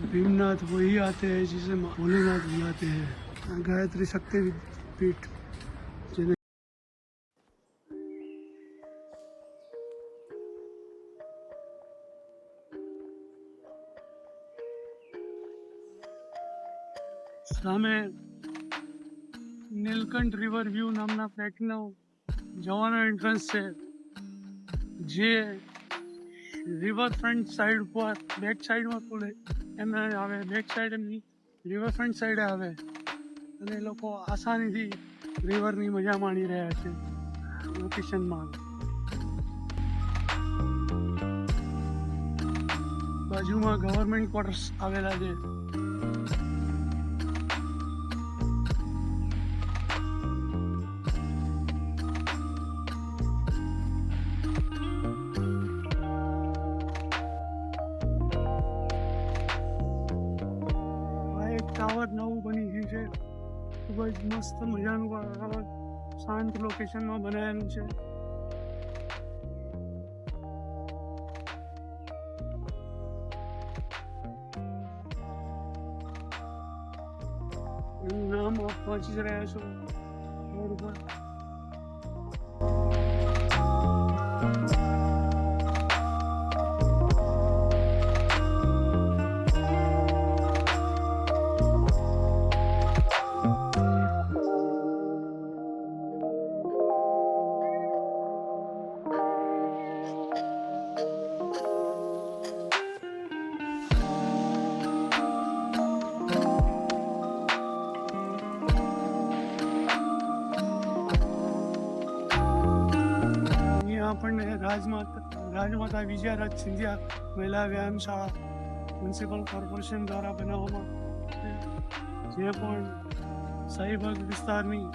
भीमनाथ वही आते हैं जिसे भोलेनाथ बुलाते हैं। गायत्री शक्ति पीठ જેને સામે નીલકંઠ રિવર વ્યૂ નામના ટ્રેકનો જવાનો એન્ટ્રન્સ છે, જે રિવરફ્રન્ટ સાઈડ ઉપર બેક સાઈડમાં ખુલે એમ આવે, બેક સાઈડ એમની રિવરફ્રન્ટ સાઈડે આવે અને એ લોકો આસાનીથી રિવરની મજા માણી રહ્યા છે લોકેશનમાં. બાજુમાં ગવર્મેન્ટ ક્વાર્ટર્સ આવેલા છે. ટાવર નવું બની ગયું છે, ખૂબ જ મસ્ત મજાનું ટાવર શાંત લોકેશનમાં બનાવેલું છે. એનું નામ આપ પહોંચી જ રહ્યા છો રોડ ઉપર. આપણને રાજમાતા વિજયારાજ સિંધિયા મહિલા વ્યાયામશાળા મ્યુનિસિપલ કોર્પોરેશન દ્વારા બનાવવામાં, જે પણ શાહીબાગ વિસ્તારની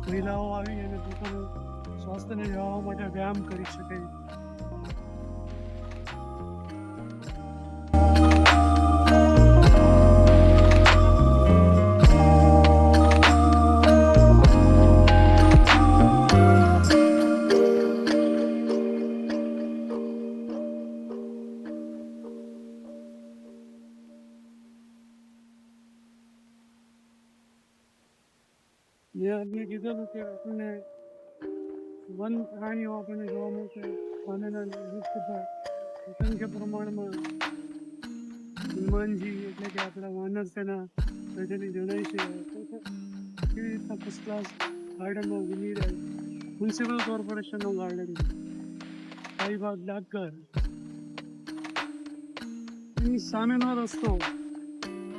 મહિલાઓ આવી અને પોતાનું સ્વાસ્થ્યને જાળવવા માટે વ્યાયામ કરી શકે. મેં આપને કીધેલું કે આપણને વન પ્રાણીઓ આપણને જોવા મળશે. પાનેના વૃક્ષ પર અસંખ્ય પ્રમાણમાં હનુમાનજી એટલે કે આપણા વાનર સેના બેઠેલી જણાય છે. કેવી રીતના ફર્સ્ટ ક્લાસ ગાર્ડનમાં બની રહે, મ્યુનિસિપલ કોર્પોરેશનનું ગાર્ડન છે શાહીબાગ ડાકઘર. એની સામેનો રસ્તો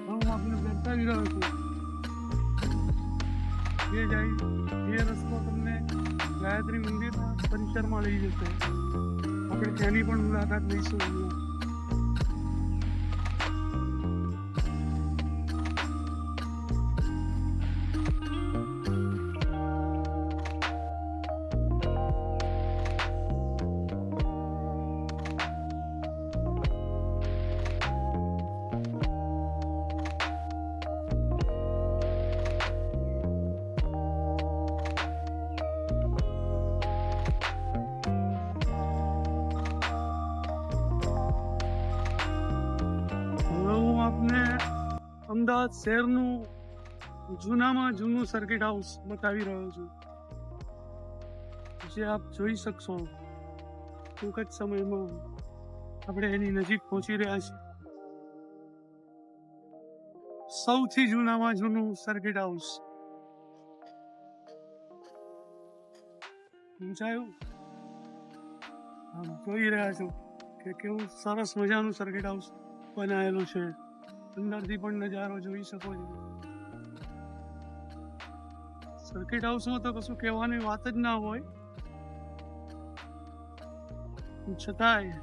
હું આપને બતાવી રહ્યો છું. જે રસ્તો તમને ગાયત્રી મંદિરના પરિસરમાં લઈ જશે. આપણે ત્યાંની પણ મુલાકાત લઈશું. અમદાવાદ શહેરનું જૂનામાં જૂનું સર્કિટ હાઉસ બતાવી રહ્યો છું, જે આપ જોઈ શકશો. ટૂંક જ સમયમાં આપણે એની નજીક પહોંચી રહ્યા છીએ. સૌથી જૂનામાં જૂનું સર્કિટ હાઉસ સમજાયું? આપ જોઈ રહ્યા છો કે કેવું સરસ મજાનું સર્કિટ હાઉસ બનાવેલું છે. અંદરથી પણ નજારો જોઈ શકો છો. સર્કિટ હાઉસમાં તો કશું કહેવાની વાત જ ના હોય, છતાંય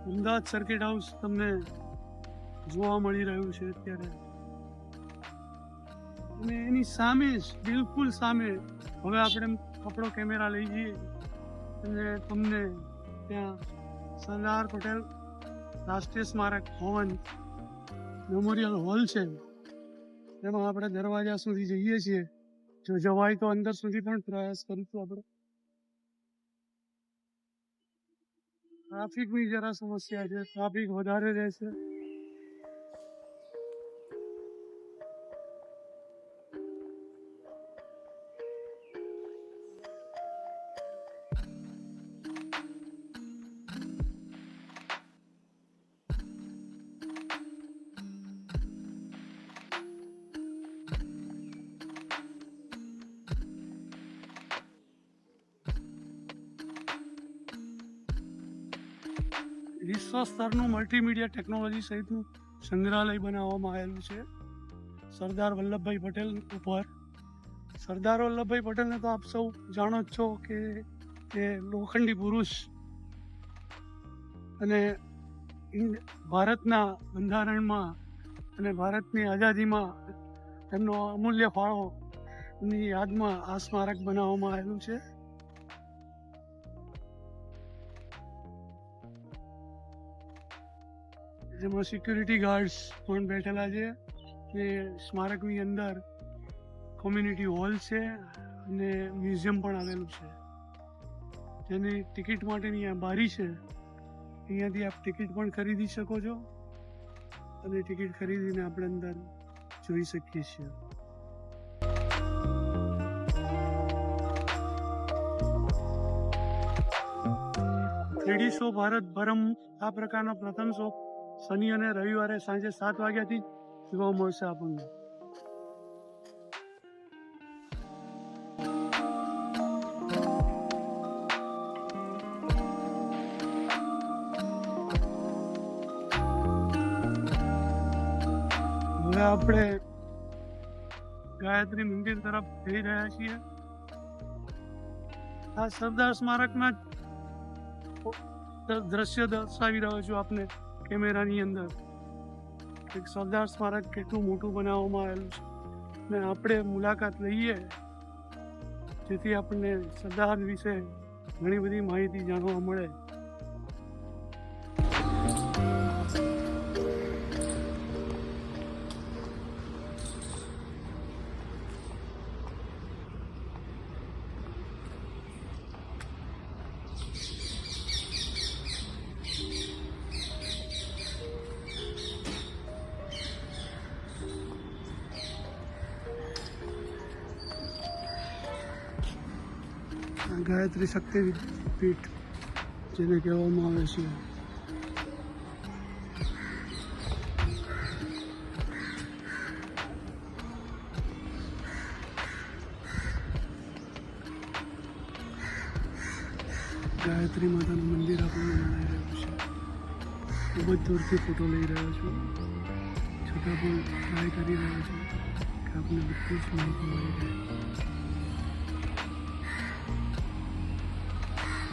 અમદાવાદ સર્કિટ હાઉસ તમને જોવા મળી રહ્યું છે અત્યારે. અને એની સામે જ, બિલકુલ સામે, હવે આપણે આપણો કેમેરા લઈ જઈએ અને તમને ત્યાં સરદાર પટેલ રાષ્ટ્રીય સ્મારક ભવન મેમોરિયલ હોલ છે, એમાં આપણે દરવાજા સુધી જઈએ છીએ. જો જવાય તો અંદર સુધી પણ પ્રયાસ કરીશું આપણે. ટ્રાફિકની જરા સમસ્યા છે, ટ્રાફિક વધારે રહેશે. વિશ્વ સ્તરનું મલ્ટીમીડિયા ટેકનોલોજી સહિતનું સંગ્રહાલય બનાવવામાં આવેલું છે સરદાર વલ્લભભાઈ પટેલ ઉપર. સરદાર વલ્લભભાઈ પટેલને તો આપ સૌ જાણો જ છો કે તે લોખંડી પુરુષ અને ભારતના બંધારણમાં અને ભારતની આઝાદીમાં એમનો અમૂલ્ય ફાળો ની યાદમાં આ સ્મારક બનાવવામાં આવેલું છે. જેમાં સિક્યુરિટી ગાર્ડ્સ પણ બેઠેલા છે. એ સ્મારકની અંદર કોમ્યુનિટી હોલ છે અને મ્યુઝિયમ પણ આવેલું છે. જેની ટિકિટ માટેની આ બારી છે, અહીંયાથી આપ ટિકિટ પણ ખરીદી શકો છો અને ટિકિટ ખરીદીને આપણે અંદર જોઈ શકીએ છીએ. થ્રીડી શો ભારત ભરમ આ પ્રકારનો પ્રથમ શો શનિ અને રવિવારે સાંજે 7 વાગ્યાથી જ જોવા મળશે આપણને. હવે આપણે ગાયત્રી મંદિર તરફ જઈ રહ્યા છીએ. આ સરદાર સ્મારકના દ્રશ્ય દર્શાવી રહ્યો છું આપને કેમેરાની અંદર. એક સરદાર સ્મારક કેટલું મોટું બનાવવામાં આવેલું છે ને આપણે મુલાકાત લઈએ જેથી આપણને સરદાર વિશે ઘણી બધી માહિતી જાણવા મળે. ગાયત્રી શક્તિપીઠ જેને કહેવામાં આવે છે. ગાયત્રી માતાનું મંદિર આપણને જણાઈ રહ્યું છે. ખૂબ જ દૂરથી ફોટો લઈ રહ્યો છું, છતાં પણ ટ્રાય કરી રહ્યો છું કે આપણને બધી જ માહિતી મળી રહે.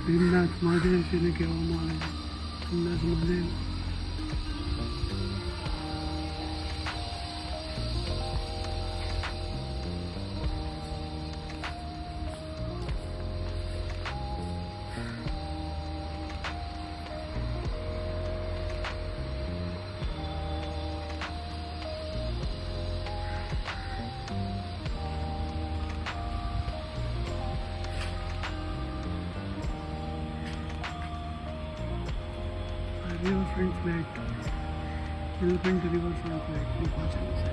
ભીમનાથ મહાદેવ જેને કહેવામાં આવે છે. Bhimnath Mahadev riverfront flat, Elephant riverfront flat ની પાછળ છે.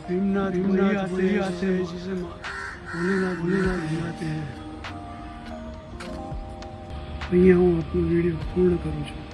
भीमनाथ वही आते हैं जिसे भोलेनाथ बुलाते हैं. અહીંયા હું આપનો વિડીયો પૂર્ણ કરું છું.